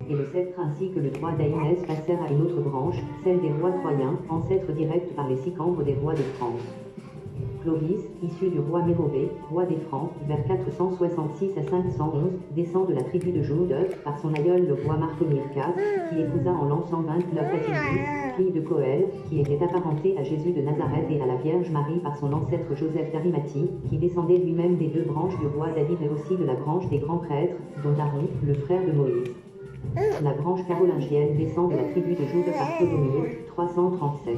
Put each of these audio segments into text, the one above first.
et le sceptre ainsi que le droit d'Aïnès passèrent à une autre branche, celle des rois troyens, ancêtres directs par les Sicambres des rois de France. Clovis, issu du roi Mérobé, roi des Francs, vers 466 à 511, descend de la tribu de Joude, par son aïeul le roi Marcomir IV, qui épousa en l'an 129 Atilus, fille de Coël, qui était apparentée à Jésus de Nazareth et à la Vierge Marie par son ancêtre Joseph d'Arimathie, qui descendait lui-même des deux branches du roi David et aussi de la branche des grands prêtres, dont Aaron, le frère de Moïse. La branche carolingienne descend de la tribu de Joude par Clodomir, 337.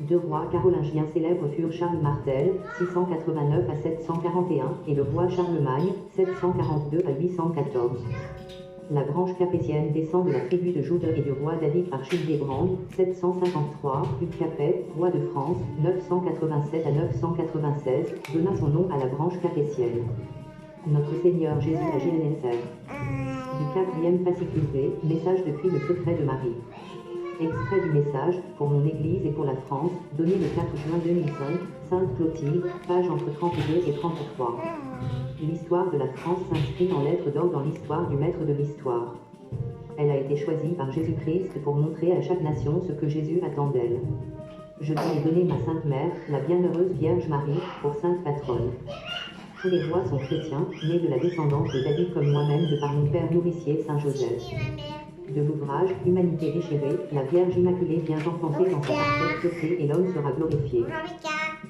Deux rois carolingiens célèbres furent Charles Martel, 689 à 741, et le roi Charlemagne, 742 à 814. La branche capétienne descend de la tribu de Joude et du roi David par Childébrand, 753, Hugues Capet, roi de France, 987 à 996, donna son nom à la branche capétienne. Notre Seigneur Jésus à GNSR. Du 4e fascicule B, message depuis le secret de Marie. Extrait du message, pour mon Église et pour la France, donné le 4 juin 2005, Sainte Clotilde, page entre 32 et 33. L'histoire de la France s'inscrit en lettres d'or dans l'histoire du maître de l'histoire. Elle a été choisie par Jésus-Christ pour montrer à chaque nation ce que Jésus attend d'elle. Je lui ai donné ma Sainte Mère, la bienheureuse Vierge Marie, pour Sainte Patronne. Tous les rois sont chrétiens, nés de la descendance de David comme moi-même de par mon père nourricier Saint Joseph. De l'ouvrage « Humanité déchirée », la Vierge Immaculée vient enfanter dans sa parfaite pureté et l'homme sera glorifié.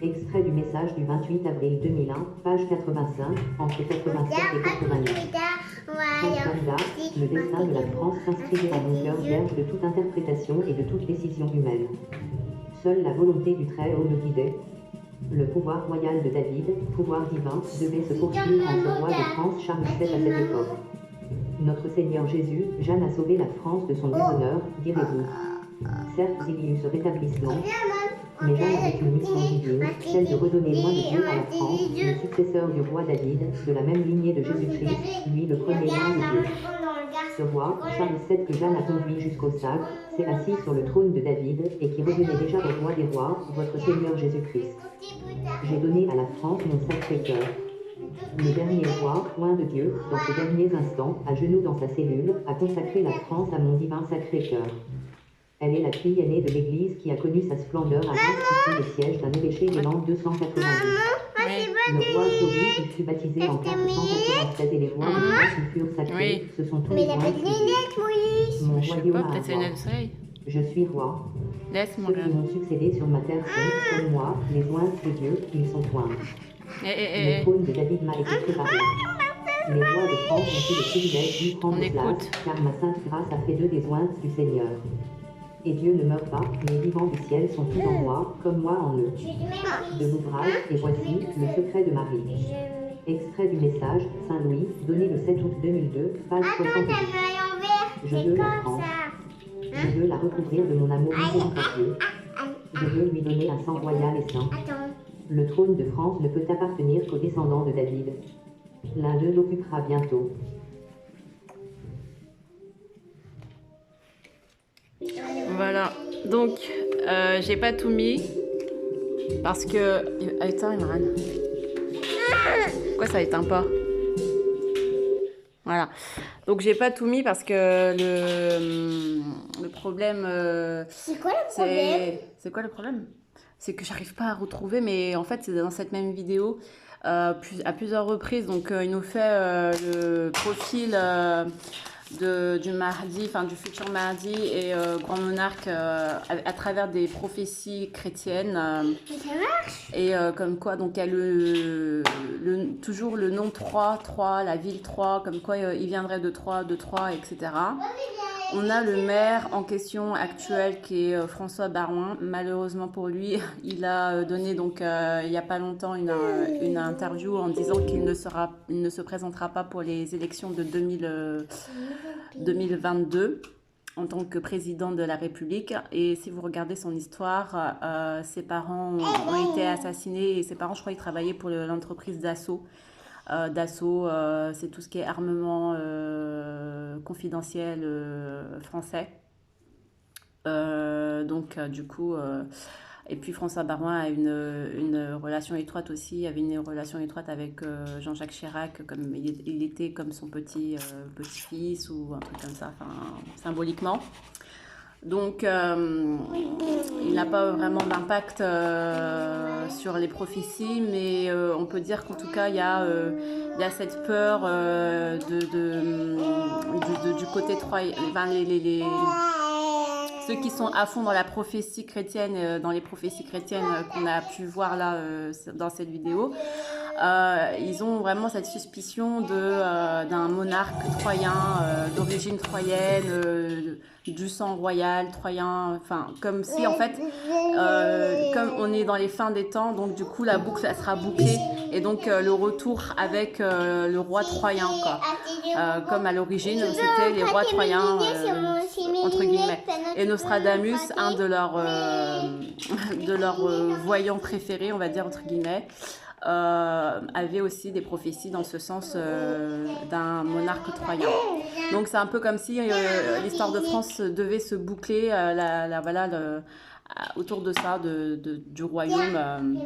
Extrait du message du 28 avril 2001, page 85, entre 87 et 89. Là, le destin de la France s'inscrivait à mon cœur vierge de toute interprétation et de toute décision humaine. Seule la volonté du Très-Haut me guidait. Le pouvoir royal de David, pouvoir divin, devait se poursuivre en ce roi de France Charles VII à cette époque. Notre Seigneur Jésus, Jeanne a sauvé la France de son déshonneur, direz-vous. Certes, il y eut ce rétablissement, mais Jeanne avait une mission divine, celle de redonner loin de Dieu à la France, le successeur du roi David, de la même lignée de Jésus-Christ, lui le premier loin de Dieu. Ce roi, Charles VII que Jeanne a conduit jusqu'au sacre, s'est assis sur le trône de David, et qui revenait déjà au roi des rois, votre Seigneur Jésus-Christ. J'ai donné à la France mon sacré cœur. Le dernier roi, loin de Dieu, dans ces derniers instants, à genoux dans sa cellule, a consacré la France à mon divin sacré-cœur. Elle est la fille aînée de l'Église qui a connu sa splendeur avant qu'il fût le siège d'un évêché de l'an 290. Le roi Clovis fut baptisé en 496 et les rois de France lui furent sacrés. Ce sont tous les rois de Dieu. Mon royaume a un roi. Je suis roi. Ceux qui m'ont succédé sur ma terre sont, comme moi, les oints de Dieu, ils sont oints. Le trône de David m'a été préparé. Les rois de France ont eu le privilège d'y prendre place, car ma sainte grâce a fait d'eux des ointes du Seigneur. Et Dieu ne meurt pas, les vivants du ciel sont tous en moi, comme moi en eux. De l'ouvrage, et voici, le secret de Marie. Extrait du message, Saint-Louis, donné le 7 août 2002, page 70. Je veux la France. Je veux la recouvrir de mon amour miséricordieux. Je veux lui donner un sang royal et saint. Le trône de France ne peut appartenir qu'aux descendants de David. L'un d'eux l'occupera bientôt. Voilà, donc j'ai pas tout mis parce que... Attends, Imran. Pourquoi ça éteint pas? Voilà, donc j'ai pas tout mis parce que le problème... C'est quoi le problème? C'est quoi le problème? C'est que j'arrive pas à retrouver, mais en fait c'est dans cette même vidéo à plusieurs reprises. Donc il nous fait le profil du Mahdi, enfin du futur Mahdi et grand monarque à travers des prophéties chrétiennes. Mais ça marche. Et comme quoi, donc il y a toujours le nom Troyes, la ville Troyes, comme quoi il viendrait de Troyes, etc. On a le maire en question actuel qui est François Baroin. Malheureusement pour lui, il a donné donc il n'y a pas longtemps une interview en disant qu'il ne se présentera pas pour les élections de 2022 en tant que président de la République. Et si vous regardez son histoire, ses parents ont été assassinés et ses parents, je crois, ils travaillaient pour l'entreprise Dassault. Dassault, c'est tout ce qui est armement confidentiel français. Donc, du coup, Et puis François Baroin a une relation étroite aussi, avait une relation étroite avec Jean-Jacques Chirac, comme il était comme son petit-fils ou un truc comme ça, enfin, symboliquement. Donc, il n'a pas vraiment d'impact sur les prophéties, mais on peut dire qu'en tout cas, il y a cette peur du côté troyen. Enfin, ceux qui sont à fond dans la prophétie chrétienne, dans les prophéties chrétiennes qu'on a pu voir là dans cette vidéo, ils ont vraiment cette suspicion d'un monarque troyen, d'origine troyenne, du sang royal troyen, enfin comme si en fait, comme on est dans les fins des temps, donc du coup la boucle elle sera bouclée et donc le retour avec le roi troyen quoi. Comme à l'origine c'était les rois troyens entre guillemets. Et Nostradamus, un de leurs voyants préférés, on va dire entre guillemets, avait aussi des prophéties dans ce sens d'un monarque troyen. Donc c'est un peu comme si l'histoire de France devait se boucler autour de ça, du royaume.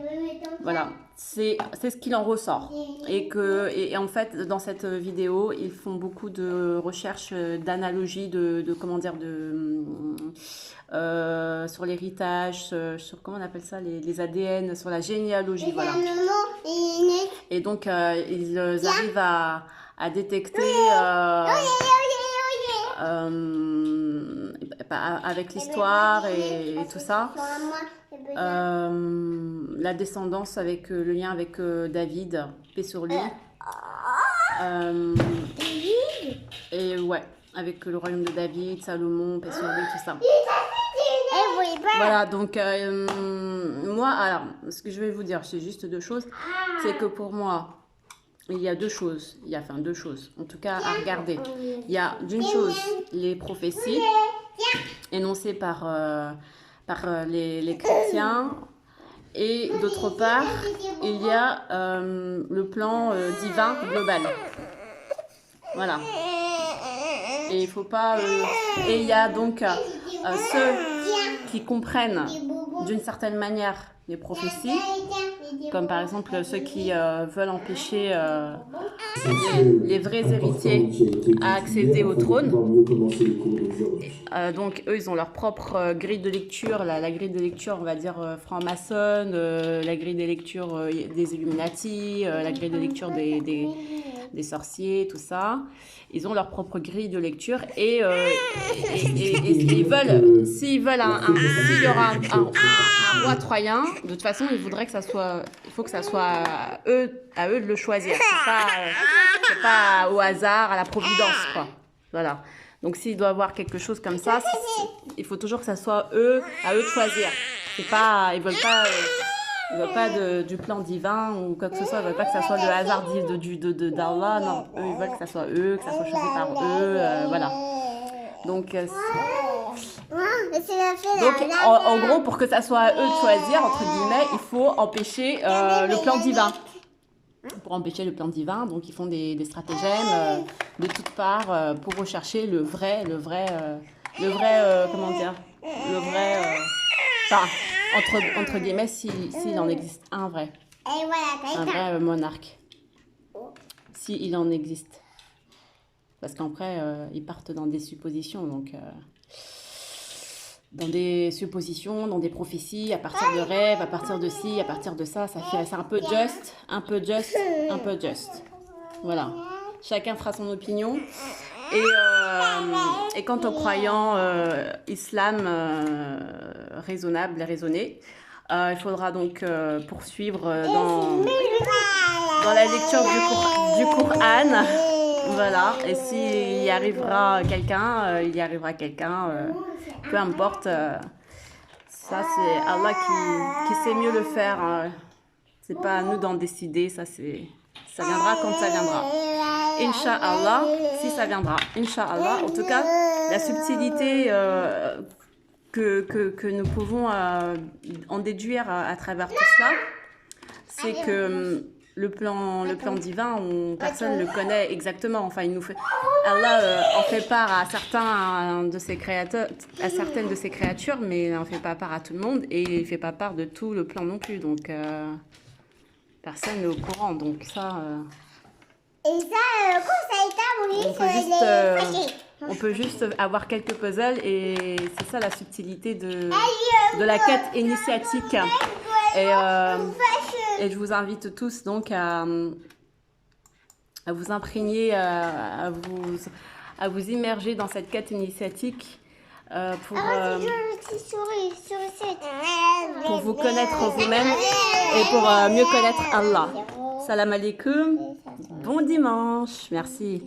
Voilà, c'est ce qu'il en ressort. Et en fait, dans cette vidéo, ils font beaucoup de recherches d'analogies, sur l'héritage, sur comment on appelle ça, les ADN, sur la généalogie, voilà. Et donc, ils arrivent à détecter avec l'histoire et tout ça, la descendance avec le lien avec David, paix sur lui. Et ouais, avec le royaume de David, Salomon, paix sur lui, tout ça. Voilà, donc moi, alors, ce que je vais vous dire, c'est juste deux choses. C'est que pour moi, il y a deux choses, en tout cas à regarder. Il y a d'une chose, les prophéties énoncées par les chrétiens. Et d'autre part, il y a le plan divin global. Voilà. Et il faut pas. Et il y a donc ceux qui comprennent d'une certaine manière les prophéties, comme par exemple ceux qui veulent empêcher les vrais héritiers à accéder au trône. Donc eux, ils ont leur propre grille de lecture, la grille de lecture, on va dire franc-maçonne, la grille de lecture des Illuminati, la grille de lecture des sorciers, tout ça. Ils ont leur propre grille de lecture et ils veulent, s'il y aura un roi troyen, de toute façon, ils voudraient que ça soit, il faut que ça soit à eux de le choisir. C'est pas au hasard, à la providence, quoi. Voilà. Donc s'il doit y avoir quelque chose comme ça, il faut toujours que ça soit à eux de choisir. C'est pas, ils veulent pas du plan divin ou quoi que ce soit. Ils veulent pas que ça soit le hasard d'Allah. Non, eux ils veulent que ça soit eux, que ça soit choisi par eux. Voilà. Donc en gros, pour que ça soit à eux de choisir, entre guillemets, il faut empêcher le plan divin. Pour empêcher le plan divin, donc ils font des stratagèmes de toutes parts pour rechercher le vrai, comment dire, enfin, entre guillemets, s'il en existe un vrai monarque, s'il en existe. Parce qu'après, ils partent dans des suppositions, donc dans des prophéties, à partir de rêves, à partir de ci, à partir de ça, c'est un peu just. Voilà. Chacun fera son opinion. Et quant aux croyants islam raisonnable et raisonné, il faudra donc poursuivre dans la lecture du Coran. Voilà, et s'il y arrivera quelqu'un, peu importe. Ça, c'est Allah qui sait mieux le faire. C'est pas à nous d'en décider, ça viendra quand ça viendra. Inch'Allah, si ça viendra. Inch'Allah, en tout cas, la subtilité que nous pouvons en déduire à travers tout cela, c'est que le plan divin, personne ne le connaît exactement. Enfin, il nous fait, Allah en fait part à certaines de ses créatures, mais il n'en fait pas part à tout le monde et il ne fait pas part de tout le plan non plus. Donc, personne n'est au courant. Donc, ça. Et ça, quand ça est établi, on peut juste avoir quelques puzzles et c'est ça la subtilité de la quête initiatique. Et je vous invite tous donc à vous imprégner, à vous immerger dans cette quête initiatique pour vous connaître vous-même et pour mieux connaître Allah. Salam alaikum, bon dimanche, merci.